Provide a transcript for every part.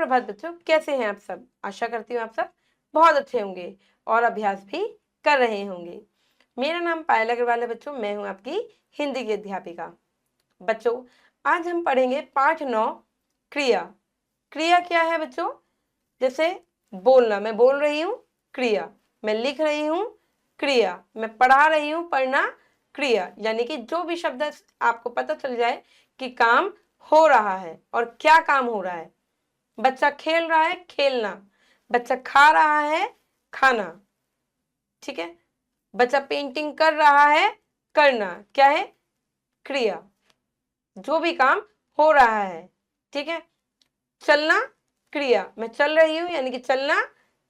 सुप्रभात बच्चों, कैसे हैं आप सब। आशा करती हूँ आप सब बहुत अच्छे होंगे और अभ्यास भी कर रहे होंगे। मेरा नाम पायल अग्रवाल है बच्चों, मैं हूँ आपकी हिंदी की अध्यापिका। बच्चों, आज हम पढ़ेंगे पाठ 9 क्रिया। क्रिया क्या है बच्चों? जैसे बोलना, मैं बोल रही हूँ, क्रिया। मैं लिख रही हूँ, क्रिया। मैं पढ़ा रही हूँ, पढ़ना, क्रिया। यानी कि जो भी शब्द आपको पता चल जाए कि काम हो रहा है और क्या काम हो रहा है। बच्चा खेल रहा है, खेलना। बच्चा खा रहा है, खाना। ठीक है। बच्चा पेंटिंग कर रहा है, करना क्या है? क्रिया। जो भी काम हो रहा है। ठीक है। चलना, क्रिया। मैं चल रही हूं यानी कि चलना,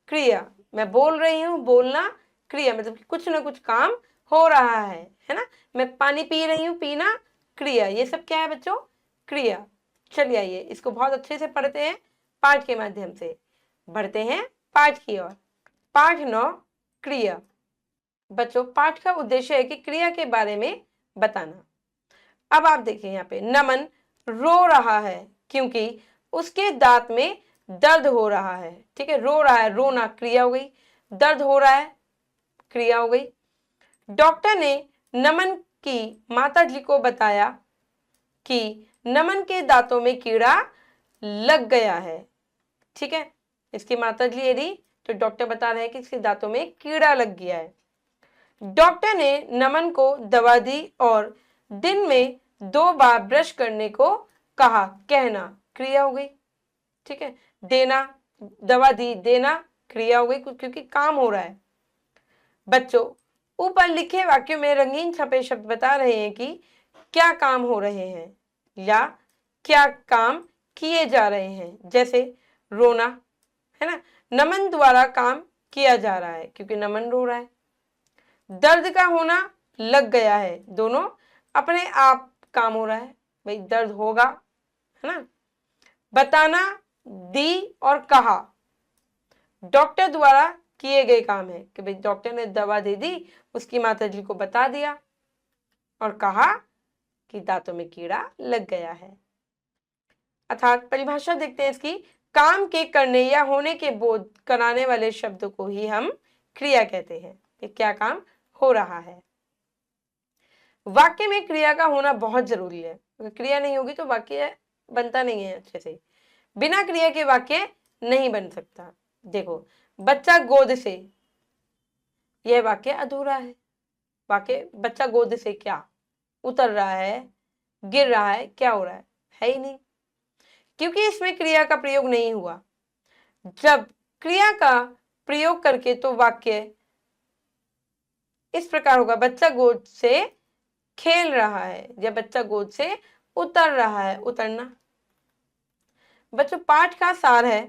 क्रिया। मैं बोल रही हूं, बोलना, क्रिया। मतलब कि कुछ ना कुछ काम हो रहा है ना। मैं पानी पी रही हूं, पीना, क्रिया। ये सब क्या है बच्चों? क्रिया। चलिए आइए इसको बहुत अच्छे से पढ़ते हैं पाठ के माध्यम से। बढ़ते हैं पाठ की ओर। पाठ 9 क्रिया। बच्चों, पाठ का उद्देश्य है कि क्रिया के बारे में बताना। अब आप देखिए यहाँ पे, नमन रो रहा है क्योंकि उसके दांत में दर्द हो रहा है। ठीक है, रो रहा है, रोना क्रिया हो गई। दर्द हो रहा है, क्रिया हो गई। डॉक्टर ने नमन की माता जी को बताया कि नमन के दांतों में कीड़ा लग गया है। ठीक है, इसकी माता जी यदि, तो डॉक्टर बता रहे हैं कि इसके दांतों में कीड़ा लग गया है। डॉक्टर ने नमन को दवा दी और दिन में 2 बार ब्रश करने को कहा। कहना क्रिया हो गई। ठीक है, देना, दवा दी, देना क्रिया हो गई क्योंकि काम हो रहा है। बच्चों, ऊपर लिखे वाक्यों में रंगीन छपे शब्द बता रहे हैं कि क्या काम हो रहे हैं या क्या काम किए जा रहे हैं। जैसे रोना है ना, नमन द्वारा काम किया जा रहा है क्योंकि नमन रो रहा है। दर्द का होना, लग गया है, दोनों अपने आप काम हो रहा है। भाई दर्द होगा, है ना। बताना, दी और कहा, डॉक्टर द्वारा किए गए काम है कि भाई डॉक्टर ने दवा दे दी, उसकी माता जी को बता दिया और कहा कि दांतों में कीड़ा लग गया है। अर्थात परिभाषा देखते हैं इसकी, काम के करने या होने के बोध कराने वाले शब्द को ही हम क्रिया कहते हैं कि क्या काम हो रहा है। वाक्य में क्रिया का होना बहुत जरूरी है। अगर क्रिया नहीं होगी तो वाक्य बनता नहीं है अच्छे से। बिना क्रिया के वाक्य नहीं बन सकता। देखो, बच्चा गोद से, यह वाक्य अधूरा है। वाक्य बच्चा गोद से क्या उतर रहा है, गिर रहा है, क्या हो रहा है ही नहीं, क्योंकि इसमें क्रिया का प्रयोग नहीं हुआ। जब क्रिया का प्रयोग करके तो वाक्य इस प्रकार होगा, बच्चा गोद से खेल रहा है या बच्चा गोद से उतर रहा है, उतरना। बच्चों, पाठ का सार है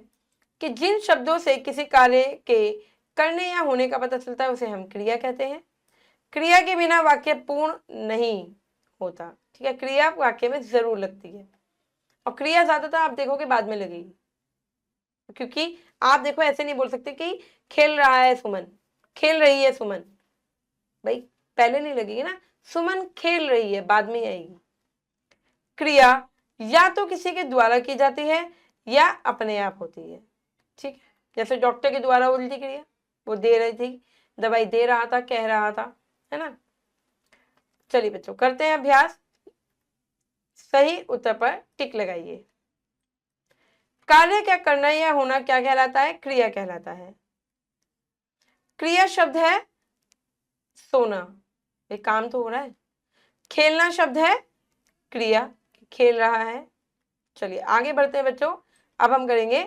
कि जिन शब्दों से किसी कार्य के करने या होने का पता चलता है उसे हम क्रिया कहते हैं। क्रिया के बिना वाक्य पूर्ण नहीं होता। ठीक है, क्रिया वाक्य में जरूर लगती है और क्रिया ज्यादातर आप देखोगे बाद में लगेगी, क्योंकि आप देखो ऐसे नहीं बोल सकते कि खेल रहा है सुमन, खेल रही है सुमन। भाई पहले नहीं लगेगी ना, सुमन खेल रही है बाद में आएगी। क्रिया या तो किसी के द्वारा की जाती है या अपने आप होती है। ठीक है, जैसे डॉक्टर के द्वारा बोली थी क्रिया, वो दे रही थी, दवाई दे रहा था, कह रहा था, है ना। चलिए बच्चों, करते हैं अभ्यास। सही उत्तर पर टिक लगाइए। कार्य क्या करना या होना क्या कहलाता है? क्रिया कहलाता है। क्रिया शब्द है सोना, ये काम तो हो रहा है। खेलना शब्द है क्रिया, खेल रहा है। चलिए आगे बढ़ते हैं बच्चों। अब हम करेंगे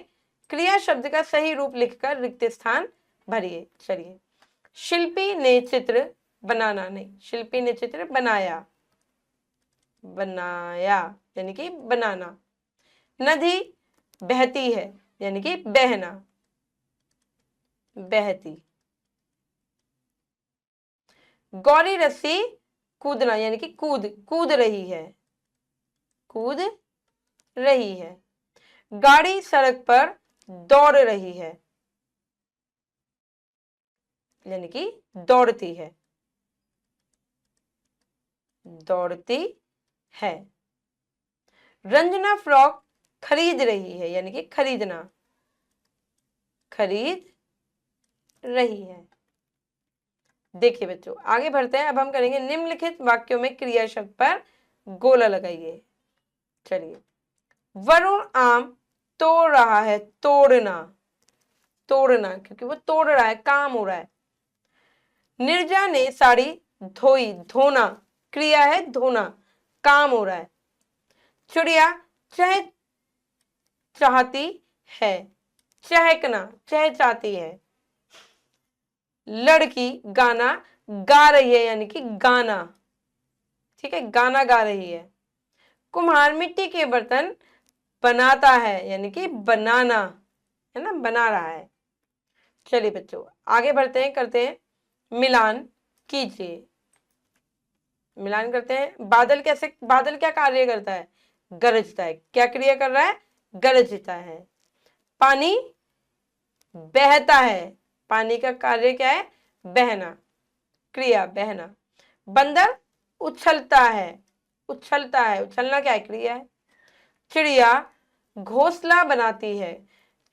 क्रिया शब्द का सही रूप लिखकर रिक्त स्थान भरिए। चलिए, शिल्पी ने चित्र बनाना, नहीं, शिल्पी ने चित्र बनाया, बनाया यानी कि बनाना। नदी बहती है यानी कि बहना, बहती। गौरी रस्सी कूदना यानी कि कूद, कूद रही है, कूद रही है। गाड़ी सड़क पर दौड़ रही है यानी कि दौड़ती है, दौड़ती है। रंजना फ्रॉक खरीद रही है यानी कि खरीदना, खरीद रही है। देखिए बच्चों आगे बढ़ते हैं। अब हम करेंगे निम्नलिखित वाक्यों में क्रिया शब्द पर गोला लगाइए। चलिए, वरुण आम तोड़ रहा है, तोड़ना, तोड़ना क्योंकि वो तोड़ रहा है, काम हो रहा है। नीरजा ने साड़ी धोई, धोना क्रिया है, धोना काम हो रहा है। चिड़िया चह चाहती है, चहकना चहचाती है। लड़की गाना गा रही है यानी कि गाना, ठीक है, गाना गा रही है। कुम्हार मिट्टी के बर्तन बनाता है यानी कि बनाना, है ना, बना रहा है। चलिए बच्चों आगे बढ़ते हैं, करते हैं मिलान कीजिए। मिलान करते हैं। बादल कैसे, बादल क्या कार्य करता है, गरजता है। क्या क्रिया कर रहा है, गरजता है। पानी बहता है, पानी का कार्य क्या है, बहना, क्रिया बहना। बंदर उछलता है, उछलता है, उछलना क्या है, क्रिया है। चिड़िया घोंसला बनाती है,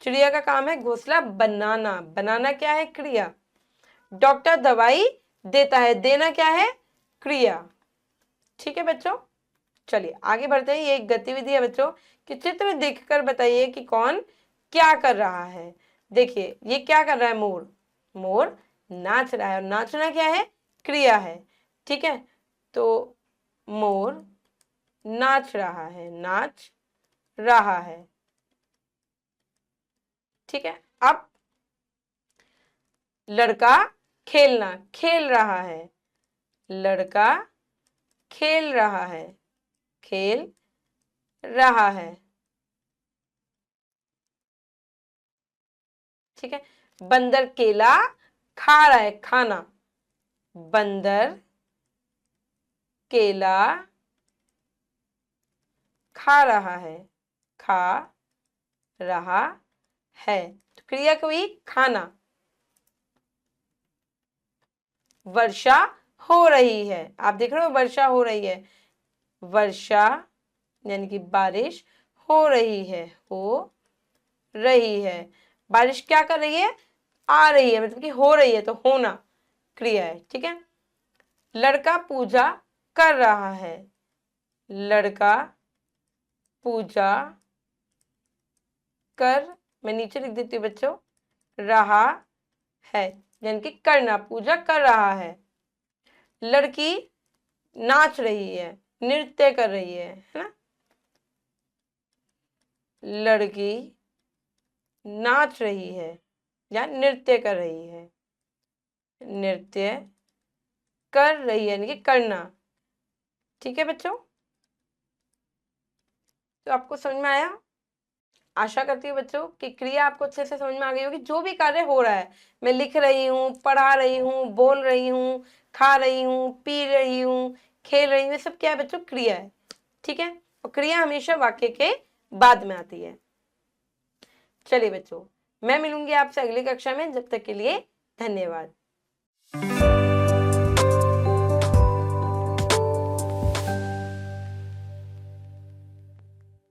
चिड़िया का काम है घोंसला बनाना, बनाना क्या है, क्रिया। डॉक्टर दवाई देता है, देना क्या है, क्रिया। ठीक है बच्चों, चलिए आगे बढ़ते हैं। ये एक गतिविधि है बच्चों कि चित्र देखकर बताइए कि कौन क्या कर रहा है। देखिए ये क्या कर रहा है, मोर, मोर नाच रहा है, और नाचना क्या है, क्रिया है। ठीक है, तो मोर नाच रहा है, नाच रहा है। ठीक है, अब लड़का खेलना, खेल रहा है, लड़का खेल रहा है, खेल रहा है। ठीक है, बंदर केला खा रहा है, खाना, बंदर केला खा रहा है, खा रहा है। तो क्रिया को ही खाना। वर्षा हो रही है, आप देख रहे हो वर्षा हो रही है, वर्षा यानी कि बारिश हो रही है, हो रही है। बारिश क्या कर रही है, आ रही है, मतलब कि हो रही है, तो होना क्रिया है। ठीक है, लड़का पूजा कर रहा है, लड़का पूजा कर, मैं नीचे लिख देती हूँ बच्चों, रहा है यानी कि करना, पूजा कर रहा है। लड़की नाच रही है, नृत्य कर रही है ना, लड़की नाच रही है या नृत्य कर रही है, नृत्य कर रही है यानी कि करना। ठीक है बच्चों, तो आपको समझ में आया। आशा करती हूँ बच्चों कि क्रिया आपको अच्छे से समझ में आ गई होगी। जो भी कार्य हो रहा है, मैं लिख रही हूँ, पढ़ा रही हूँ, बोल रही हूँ, खा रही हूँ, पी रही हूँ, खेल रही हूँ, ये सब क्या है बच्चों, क्रिया है। ठीक है, और क्रिया हमेशा वाक्य के बाद में आती है। चलिए बच्चों, मैं मिलूंगी आपसे अगली कक्षा में, जब तक के लिए धन्यवाद।